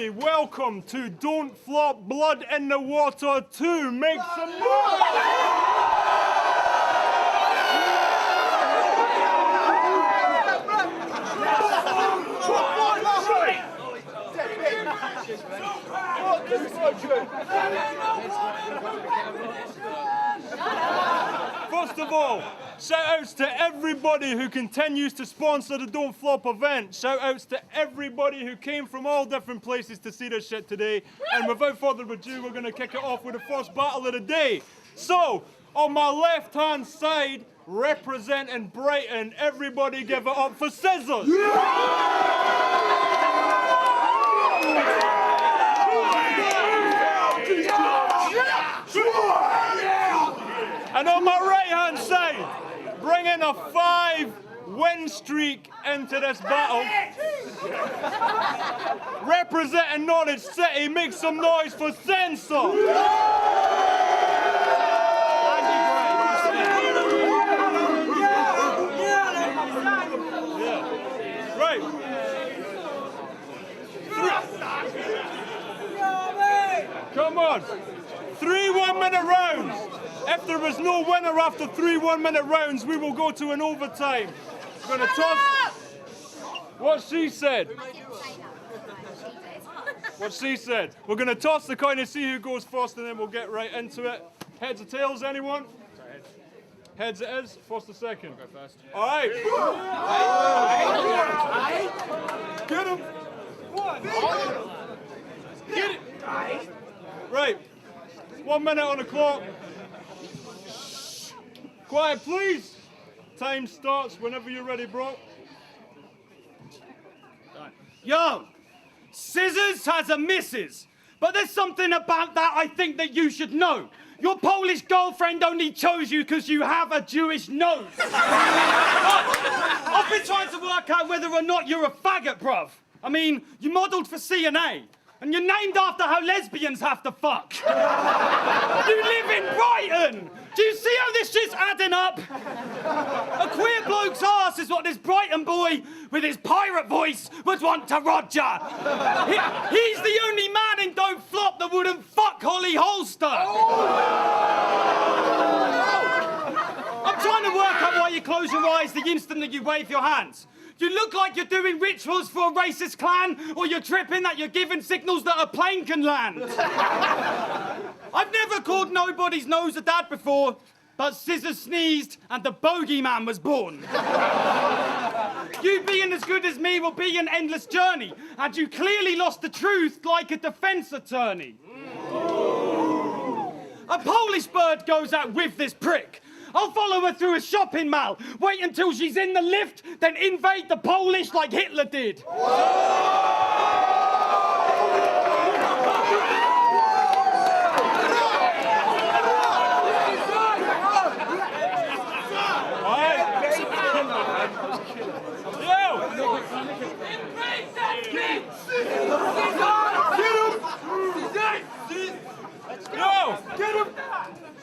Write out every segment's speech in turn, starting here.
everybody, welcome to Don't Flop Blood in the Water 2. Make some noise! First of all, shout-outs to everybody who continues to sponsor the Don't Flop event. Shout-outs to everybody who came from all different places to see this shit today. And without further ado, we're going to kick it off with the first battle of the day. So, on my left-hand side, representing Brighton, everybody give it up for SCIZZAHZ. And on my right-hand side, bringing a 5-win streak into this battle, representing Norwich City, make some noise for SENSA. Right. Come on. 3 one-minute rounds. If there was no winner after 3 one-minute rounds, we will go to an overtime. We're going to toss. What she said. What she said. We're going to toss the coin and see who goes first, and then we'll get right into it. Heads or tails, anyone? Heads it is. First or second? I'll go first. All right. Get him. Get it. Right. 1 minute on the clock. Quiet, please. Time starts whenever you're ready, bro. Yo, SCIZZAHZ has a missus, but there's something about that I think that you should know. Your Polish girlfriend only chose you because you have a Jewish nose. I've been trying to work out whether or not you're a faggot, bruv. I mean, you modelled for CNA, and you're named after how lesbians have to fuck. You live in Brighton. Do you see how this shit's adding up? A queer bloke's arse is what this Brighton boy with his pirate voice would want to Roger. He's the only man in Don't Flop that wouldn't fuck Holly Holster. I'm trying to work out why you close your eyes the instant that you wave your hands. You look like you're doing rituals for a racist clan, or you're tripping that you're giving signals that a plane can land. I've never called nobody's nose a dad before, but SCIZZAHZ sneezed and the bogeyman was born. You being as good as me will be an endless journey, and you clearly lost the truth like a defense attorney. A Polish bird goes out with this prick. I'll follow her through a shopping mall, wait until she's in the lift, then invade the Polish like Hitler did.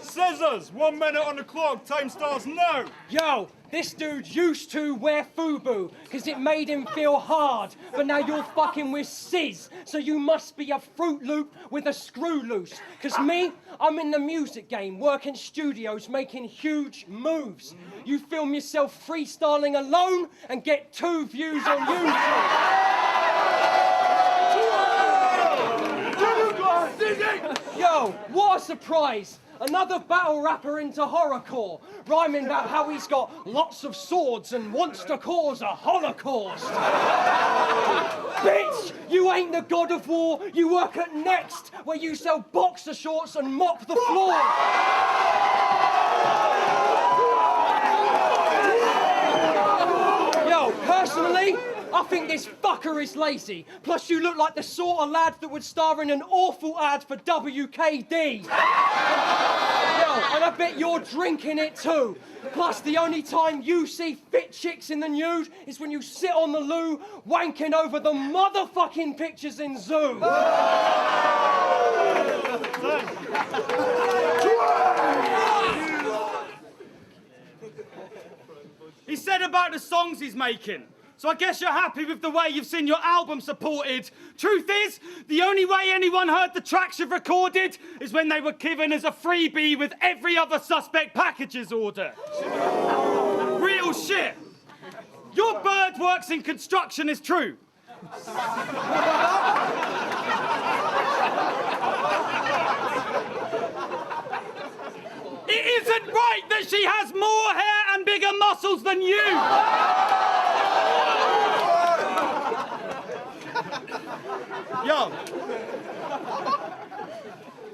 SCIZZAHZ, 1 minute on the clock, time starts now. Yo, this dude used to wear FUBU because it made him feel hard, but now you're fucking with Sizz, so you must be a Fruit Loop with a screw loose. Because me, I'm in the music game, working studios, making huge moves. You film yourself freestyling alone and get 2 views on YouTube. Yo, what a surprise! Another battle rapper into horrorcore, rhyming about how he's got lots of swords and wants to cause a holocaust. Bitch, you ain't the god of war, you work at Next, where you sell boxer shorts and mop the floor. Yo, personally, I think this fucker is lazy. Plus, you look like the sort of lad that would star in an awful ad for WKD. Yo, and I bet you're drinking it too. Plus, the only time you see fit chicks in the nude is when you sit on the loo wanking over the motherfucking pictures in Zoo. He said about the songs he's making. So I guess you're happy with the way you've seen your album supported. Truth is, the only way anyone heard the tracks you've recorded is when they were given as a freebie with every other Suspect Packages order. Real shit. Your bird works in construction is true. It isn't right that she has more hair and bigger muscles than you.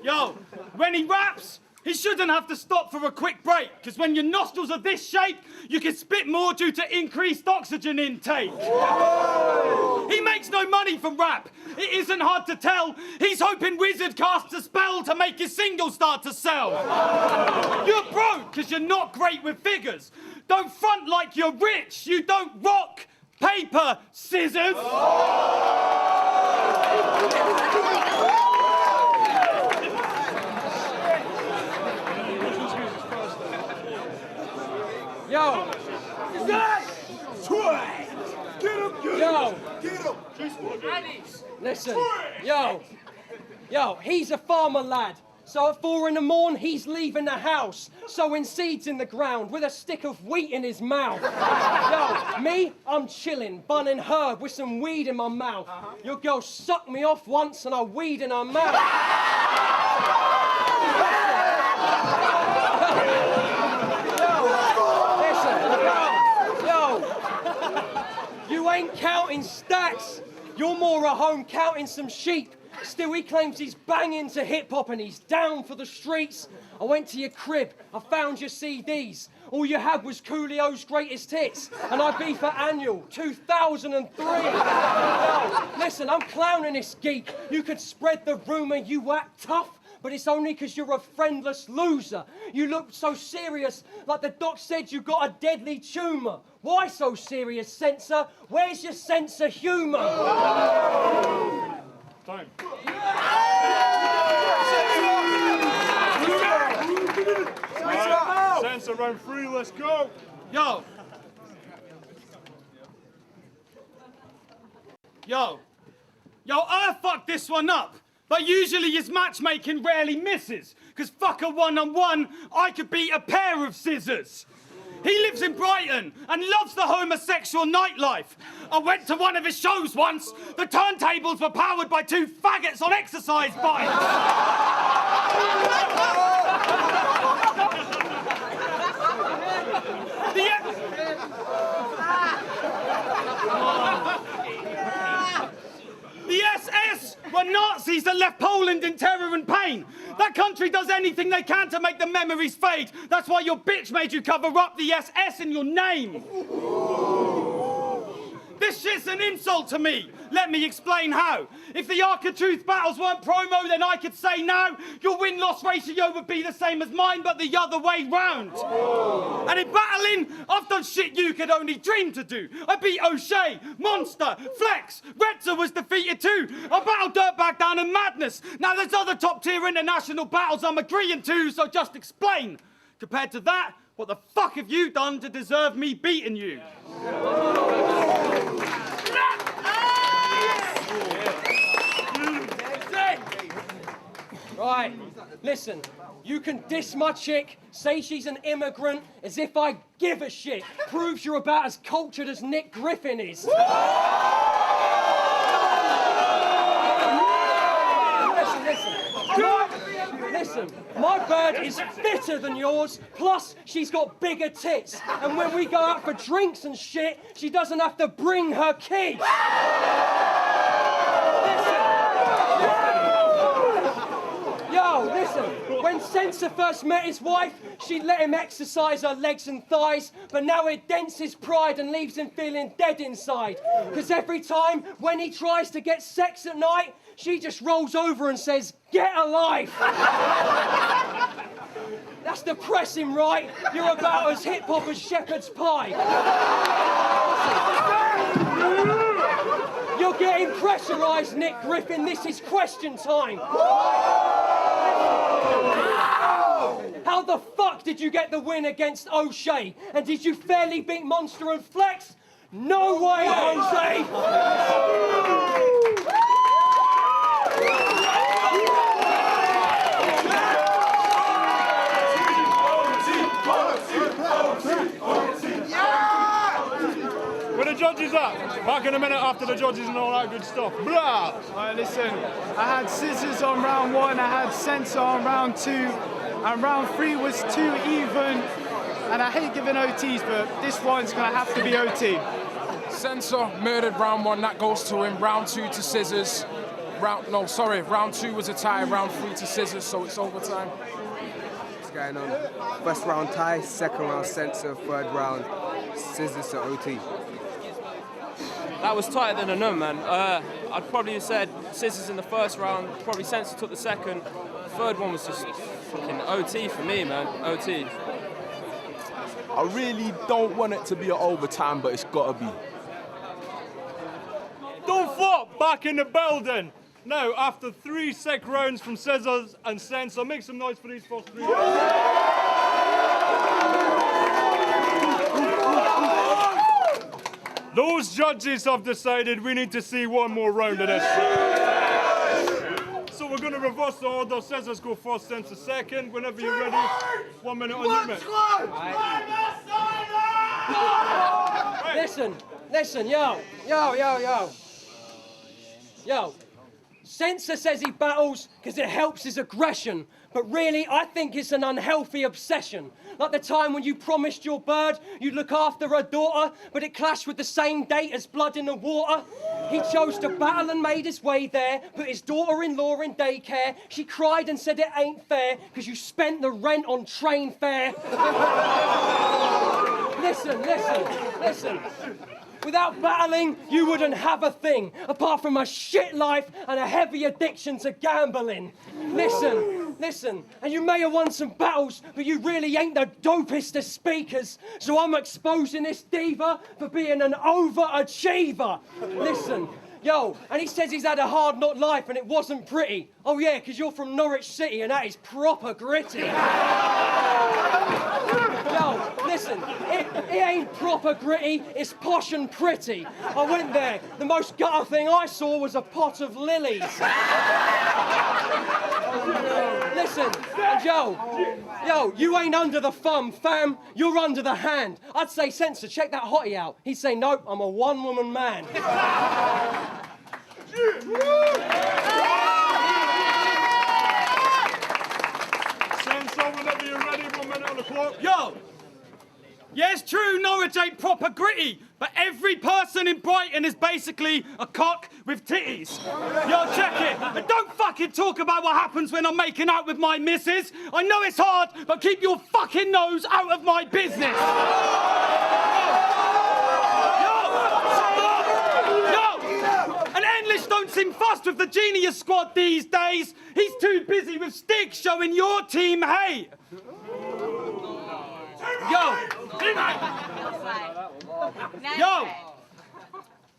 Yo, when he raps, he shouldn't have to stop for a quick break, because when your nostrils are this shape, you can spit more due to increased oxygen intake. He makes no money from rap. It isn't hard to tell. He's hoping Wizard casts a spell to make his single start to sell. You're broke because you're not great with figures. Don't front like you're rich. You don't rock, paper, scissors. Yo! Yo! Listen, yo, he's a farmer lad. So at 4 in the morning, he's leaving the house, sowing seeds in the ground with a stick of wheat in his mouth. Yo, me, I'm chilling, bunning herb with some weed in my mouth. Your girl sucked me off once and I weed in her mouth. You ain't counting stacks. You're more at home counting some sheep. Still, he claims he's banging to hip-hop and he's down for the streets. I went to your crib, I found your CDs. All you had was Coolio's greatest hits, and I beat for annual 2003. Now, listen, I'm clowning this geek. You could spread the rumour you act tough, but it's only because you're a friendless loser. You look so serious, like the doc said you got a deadly tumour. Why so serious, SENSA? Where's your sense of humour? Time. SENSA round 3, let's go. Yo, I fucked this one up. But usually his matchmaking rarely misses, because fuck a one-on-one, I could beat a pair of scissors. He lives in Brighton and loves the homosexual nightlife. I went to one of his shows once. The turntables were powered by 2 faggots on exercise bikes. The SS were Nazis that left Poland in terror and pain. That country does anything they can to make the memories fade. That's why your bitch made you cover up the SS in your name. This shit's an insult to me. Let me explain how. If the Arc of Truth battles weren't promo, then I could say now your win-loss ratio would be the same as mine, but the other way round. And in battling, I've done shit you could only dream to do. I beat O'Shea, Monster, Flex, Redzer was defeated too. I battled Dirtbag down in Madness. Now there's other top-tier international battles I'm agreeing to, so just explain. Compared to that, what the fuck have you done to deserve me beating you? Right, listen, you can diss my chick, say she's an immigrant, as if I give a shit. Proves you're about as cultured as Nick Griffin is. Listen, my bird is fitter than yours, plus she's got bigger tits. And when we go out for drinks and shit, she doesn't have to bring her kids. Listen, when SENSA first met his wife, she let him exercise her legs and thighs, but now it dents his pride and leaves him feeling dead inside. Because every time when he tries to get sex at night, she just rolls over and says, "Get a life." That's depressing, right? You're about as hip-hop as shepherd's pie. You're getting pressurised, Nick Griffin. This is question time. How the fuck did you get the win against O'Shea? And did you fairly beat Monster and Flex? No way, Jose! Where the judges at? Back in a minute after the judges and all that good stuff. Blah! Alright, listen, I had SCIZZAHZ on round 1, I had SENSA on round 2, and round 3 was too even. And I hate giving OTs, but this one's gonna have to be OT. SENSA murdered round 1, that goes to him. Round 2 to SCIZZAHZ. Round 2 was a tie, round 3 to SCIZZAHZ, so it's overtime. What's going on? First round tie, second round SENSA, third round SCIZZAHZ to OT. That was tighter than a no, man. I'd probably have said SCIZZAHZ in the first round, probably SENSA took the second. The third one was just fucking OT for me, man. OT. I really don't want it to be an overtime, but it's gotta be. Don't flop back in the building. Now, after 3 sick rounds from SCIZZAHZ and SENSA, make some noise for these first 3 rounds. Those judges have decided we need to see one more round of this. So we're going to reverse the order. SCIZZAHZ go first, SENSA second. Whenever you're ready, 1 minute on your minute. Listen, yo. SENSA says he battles because it helps his aggression, but really, I think it's an unhealthy obsession. Like the time when you promised your bird you'd look after her daughter, but it clashed with the same date as blood in the water. He chose to battle and made his way there, put his daughter-in-law in daycare. She cried and said it ain't fair, because you spent the rent on train fare. Listen. Without battling, you wouldn't have a thing, apart from a shit life and a heavy addiction to gambling. Listen, and you may have won some battles, but you really ain't the dopest of speakers, so I'm exposing this diva for being an overachiever. Listen, yo, and he says he's had a hard knock life and it wasn't pretty. Oh yeah, because you're from Norwich City and that is proper gritty. Yo, listen, it ain't proper gritty, it's posh and pretty. I went there, the most gutter thing I saw was a pot of lilies. Listen, and yo, you ain't under the thumb, fam, you're under the hand. I'd say, SENSA, check that hottie out. He'd say, nope, I'm a one-woman man. SENSA, whenever you're ready, 1 minute on the clock. Yo! Yeah, it's true, Norwich ain't proper gritty, but every person in Brighton is basically a cock with titties. Yo, check it. And don't fucking talk about what happens when I'm making out with my missus. I know it's hard, but keep your fucking nose out of my business. Yo! And Endless don't seem fussed with the Genius Squad these days. He's too busy with sticks showing your team hate. Yo,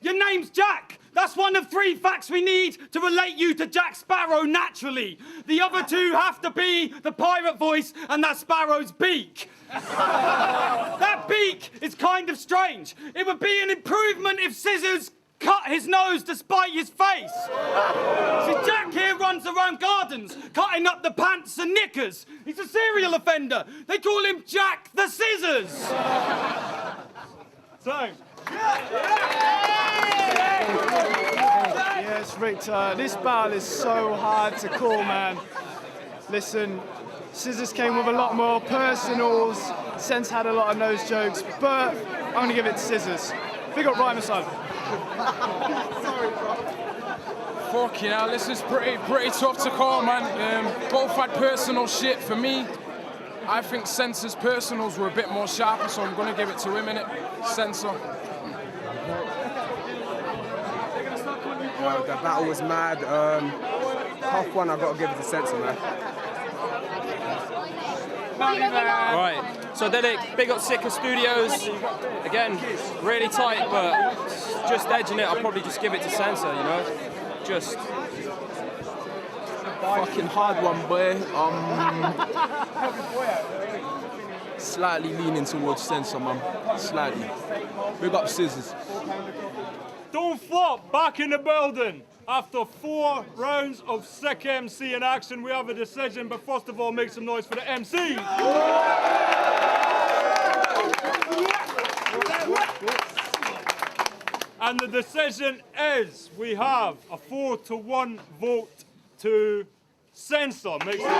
your name's Jack. That's one of 3 facts we need to relate you to Jack Sparrow naturally. The other 2 have to be the pirate voice and that sparrow's beak. That beak is kind of strange. It would be an improvement if SCIZZAHZ cut his nose to spite his face. See, Jack here runs around gardens, cutting up the pants and knickers. He's a serial offender. They call him Jack the Scissors. Thanks. Yes, Richter, this battle is so hard to call, man. Listen, SCIZZAHZ came with a lot more personals, SENSA had a lot of nose jokes, but I'm going to give it to SCIZZAHZ. Big up Rhyme aside. Fucking hell, this is pretty tough to call, man. Both had personal shit. For me, I think SENSA's personals were a bit more sharper, so I'm going to give it to him, innit? SENSA. The battle was mad. Tough one, I've got to give it to SENSA, man. Right, so Dedek, big up Sicker Studios. Again, really tight, but just edging it. I'll probably just give it to SENSA, you know? Just Fucking hard one, boy. slightly leaning towards SENSA, man. Slightly. Big up SCIZZAHZ. Don't Flop back in the building. After 4 rounds of sick MC in action, we have a decision, but first of all, make some noise for the MC. And the decision is, we have a 4-to-1 vote to SENSA. Make some...